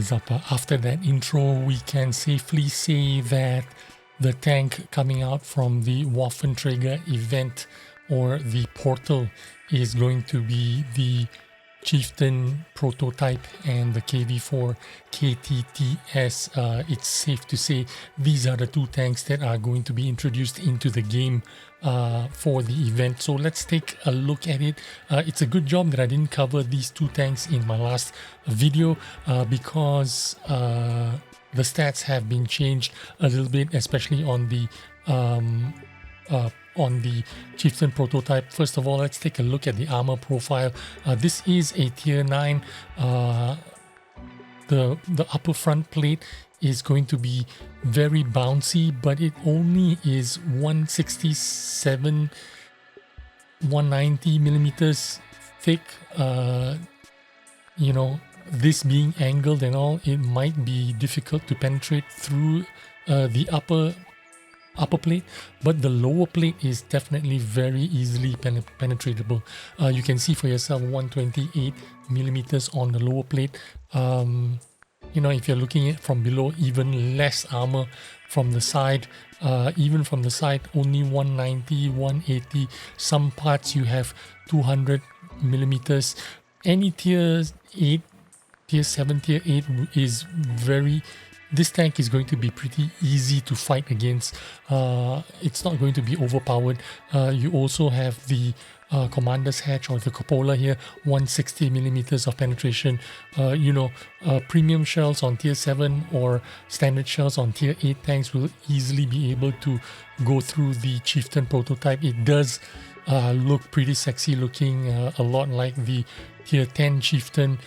is up? After that intro, we can safely say that the tank coming out from the Waffenträger event or the portal is going to be the Chieftain Prototype and the KV-4 KTTS. It's safe to say these are the two tanks that are going to be introduced into the game for the event. So let's take a look at it. It's a good job that I didn't cover these two tanks in my last video because the stats have been changed a little bit, especially on the Chieftain Prototype. First of all, let's take a look at the armor profile. This is a tier 9. The upper front plate is going to be very bouncy, but it only is 167 190 millimeters thick. You know, this being angled and all, it might be difficult to penetrate through the upper plate, but the lower plate is definitely very easily penetratable. You can see for yourself 128 millimeters on the lower plate. You know, if you're looking at from below, even less armor from the side. Even from the side, only 190, 180. Some parts you have 200 millimeters. Any tier 8, tier 7, tier 8 is very... This tank is going to be pretty easy to fight against. It's not going to be overpowered. You also have the commander's hatch or the cupola here, 160 millimeters of penetration. You know, premium shells on tier 7 or standard shells on tier 8 tanks will easily be able to go through the Chieftain Prototype. It does look pretty sexy looking, a lot like the tier 10 Chieftain.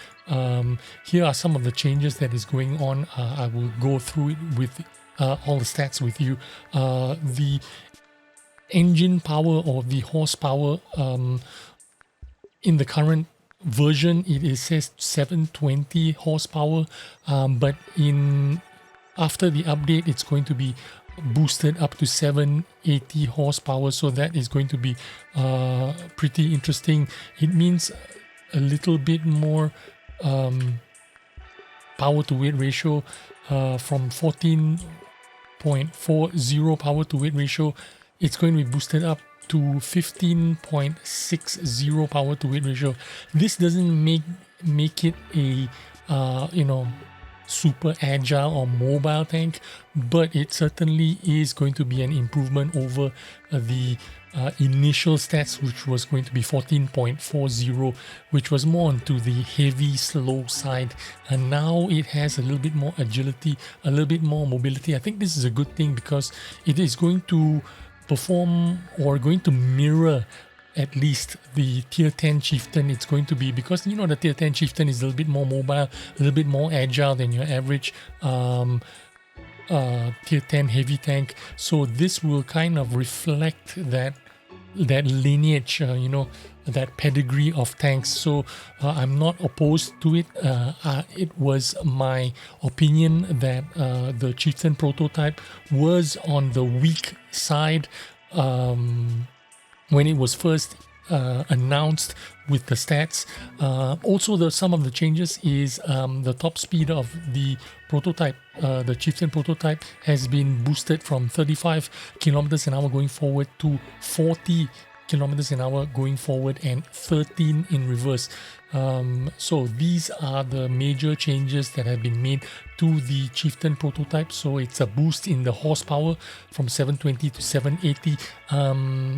Here are some of the changes that is going on. I will go through it with all the stats with you. The engine power or the horsepower in the current version, it says 720 horsepower, but after the update it's going to be boosted up to 780 horsepower, so that is going to be pretty interesting. It means a little bit more power to weight ratio, from 14.40 power to weight ratio, it's going to be boosted up to 15.60 power to weight ratio. This doesn't make it a you know, super agile or mobile tank, but it certainly is going to be an improvement over the initial stats, which was going to be 14.40, which was more onto the heavy slow side, and now it has a little bit more agility, a little bit more mobility. I think this is a good thing because it is going to perform or going to mirror at least the tier 10 Chieftain. It's going to be, because you know the tier 10 Chieftain is a little bit more mobile, a little bit more agile than your average tier 10 heavy tank. So this will kind of reflect that lineage, you know, that pedigree of tanks. So I'm not opposed to it. It was my opinion that the Chieftain Prototype was on the weak side when it was first announced with the stats. Also, some of the changes is the top speed of the prototype. The Chieftain Prototype has been boosted from 35 kilometers an hour going forward to 40 kilometers an hour going forward and 13 in reverse. So these are the major changes that have been made to the Chieftain Prototype. So it's a boost in the horsepower from 720 to 780.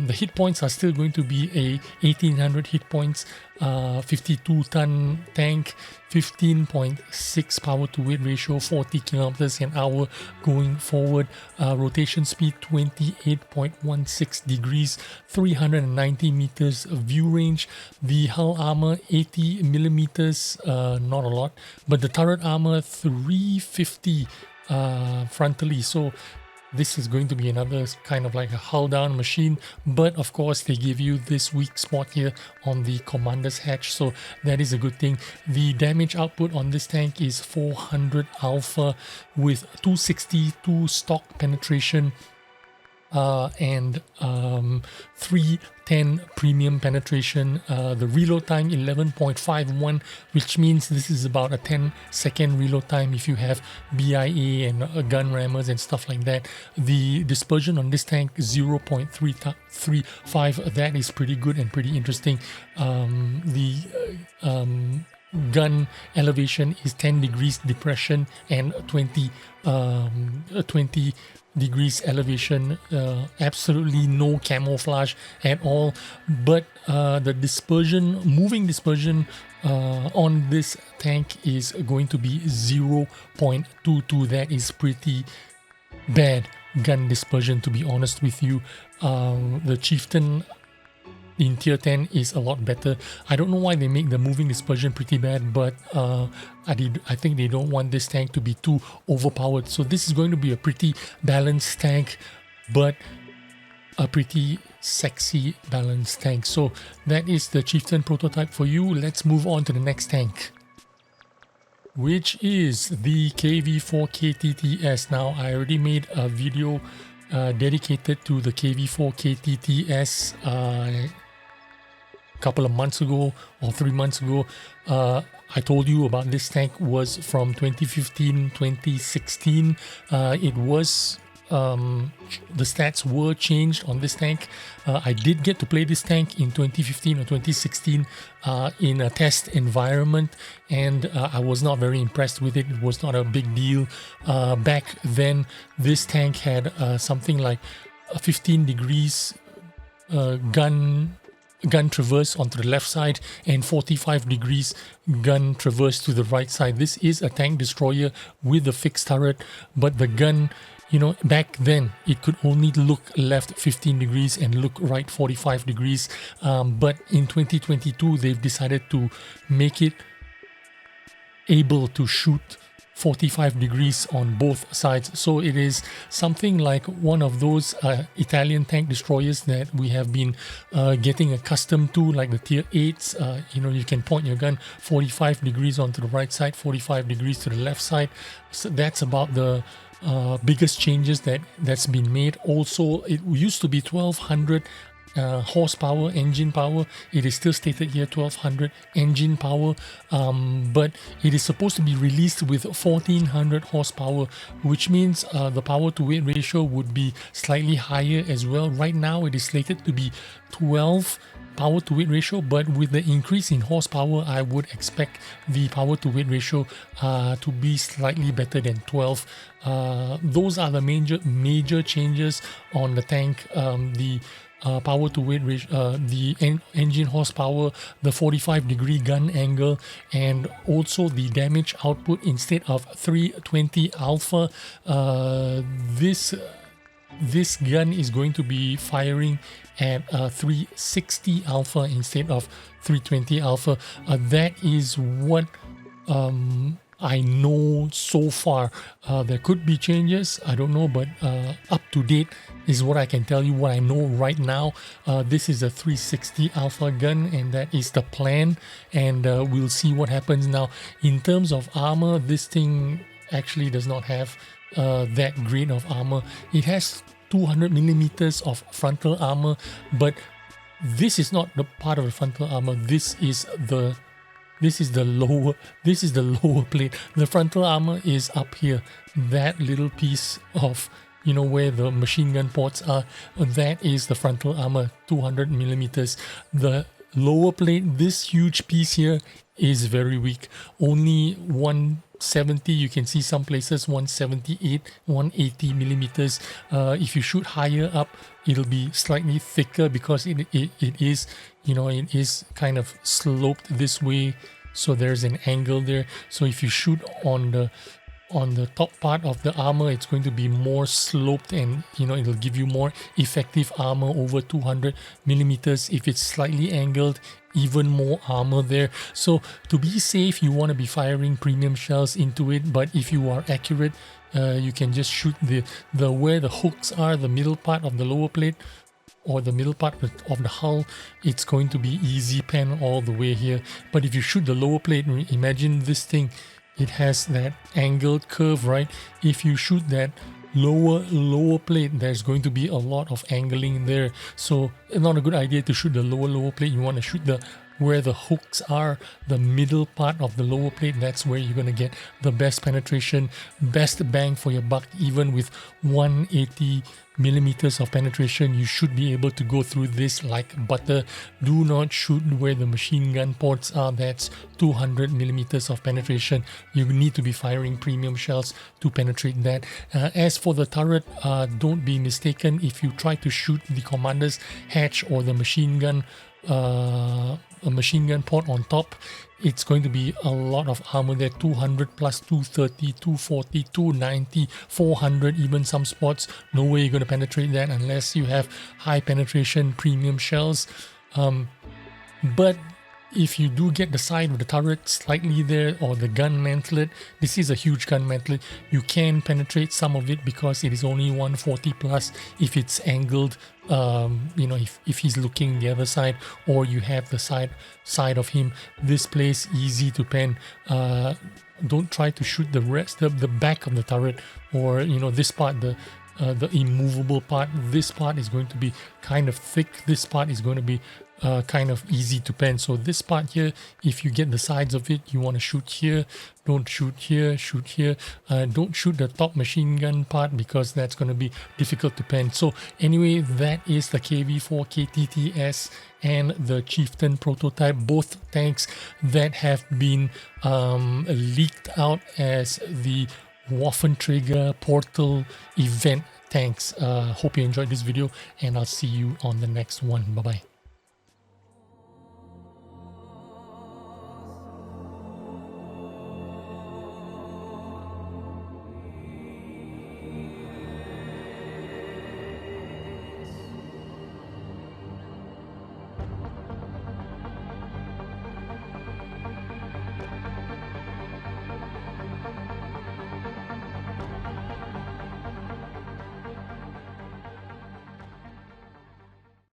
The hit points are still going to be a 1800 hit points, 52 ton tank, 15.6 power to weight ratio, 40 kilometers an hour going forward. Rotation speed 28.16 degrees, 390 meters view range. The hull armor 80 millimeters, not a lot, but the turret armor 350 frontally. So this is going to be another kind of like a hull down machine, but of course they give you this weak spot here on the commander's hatch, so that is a good thing. The damage output on this tank is 400 alpha with 262 stock penetration, and 310 premium penetration. The reload time 11.51, which means this is about a 10-second reload time if you have BIA and gun rammers and stuff like that. The dispersion on this tank is 0.335. That is pretty good and pretty interesting. Gun elevation is 10 degrees depression and 20 degrees elevation. Absolutely no camouflage at all, but the dispersion, moving dispersion on this tank is going to be 0.22. That is pretty bad gun dispersion, to be honest with you. The Chieftain in tier 10 is a lot better. I don't know why they make the moving dispersion pretty bad, but I think they don't want this tank to be too overpowered. So this is going to be a pretty balanced tank, but a pretty sexy balanced tank. So that is the Chieftain Prototype for you. Let's move on to the next tank, which is the KV-4 KTTS. Now, I already made a video dedicated to the KV-4 KTTS couple of months ago or 3 months ago. I told you about this tank was from 2015, 2016. It was the stats were changed on this tank. I did get to play this tank in 2015 or 2016 in a test environment, and I was not very impressed with it. It was not a big deal. Back then, this tank had something like 15 degrees gun traverse onto the left side and 45 degrees gun traverse to the right side. This is a tank destroyer with a fixed turret, but the gun, you know, back then it could only look left 15 degrees and look right 45 degrees. But in 2022, they've decided to make it able to shoot 45 degrees on both sides. So it is something like one of those Italian tank destroyers that we have been getting accustomed to, like the tier 8s. You know, you can point your gun 45 degrees onto the right side, 45 degrees to the left side. So that's about the biggest changes that's been made. Also, it used to be 1200 horsepower engine power. It is still stated here 1200 engine power, but it is supposed to be released with 1400 horsepower, which means the power to weight ratio would be slightly higher as well. Right now it is slated to be 12 power to weight ratio, but with the increase in horsepower, I would expect the power to weight ratio to be slightly better than 12. Those are the major changes on the tank. The power to weight ratio, the engine horsepower, the 45 degree gun angle, and also the damage output. Instead of 320 alpha, this gun is going to be firing at 360 alpha instead of 320 alpha. That is what I know so far. There could be changes, I don't know, but up to date is what I can tell you, what I know right now. This is a 360 alpha gun, and that is the plan, and we'll see what happens. Now, in terms of armor, this thing actually does not have that great of armor. It has 200 millimeters of frontal armor, but this is not the part of the frontal armor. This is the lower plate. The frontal armor is up here. That little piece of, you know, where the machine gun ports are, that is the frontal armor, 200 millimeters. The lower plate, this huge piece here, is very weak. Only 170, you can see some places 178, 180 millimeters. If you shoot higher up, it'll be slightly thicker because it is, you know, it is kind of sloped this way, so there's an angle there. So if you shoot on the top part of the armor, it's going to be more sloped, and, you know, it'll give you more effective armor over 200 millimeters. If it's slightly angled, even more armor there. So to be safe, you want to be firing premium shells into it, but if you are accurate, you can just shoot the where the hooks are, the middle part of the lower plate or the middle part of the hull. It's going to be easy pen all the way here. But if you shoot the lower plate, imagine this thing, it has that angled curve, right? If you shoot that lower plate, there's going to be a lot of angling there, so it's not a good idea to shoot the lower plate. You want to shoot the where the hooks are, the middle part of the lower plate. That's where you're going to get the best penetration, best bang for your buck. Even with 180 millimeters of penetration, you should be able to go through this like butter. Do not shoot where the machine gun ports are. That's 200 millimeters of penetration. You need to be firing premium shells to penetrate that. As for the turret, don't be mistaken. If you try to shoot the commander's hatch or the machine gun a machine gun port on top, it's going to be a lot of armor there. 200 plus 230, 240, 290, 400, even some spots. No way you're going to penetrate that unless you have high penetration premium shells. But if you do get the side of the turret slightly there, or the gun mantlet, this is a huge gun mantlet, you can penetrate some of it because it is only 140 plus if it's angled, you know, if he's looking the other side, or you have the side of him. This place easy to pen. Don't try to shoot the rest of the back of the turret, or you know, this part, the immovable part. This part is going to be kind of thick. This part is going to be kind of easy to pen. So this part here, if you get the sides of it, you want to shoot here. Don't shoot here, shoot here. Don't shoot the top machine gun part because that's going to be difficult to pen. So anyway, that is the KV-4 KTTS and the Chieftain Prototype, both tanks that have been leaked out as the Waffenträger Portal event tanks. Hope you enjoyed this video, and I'll see you on the next one. Bye bye.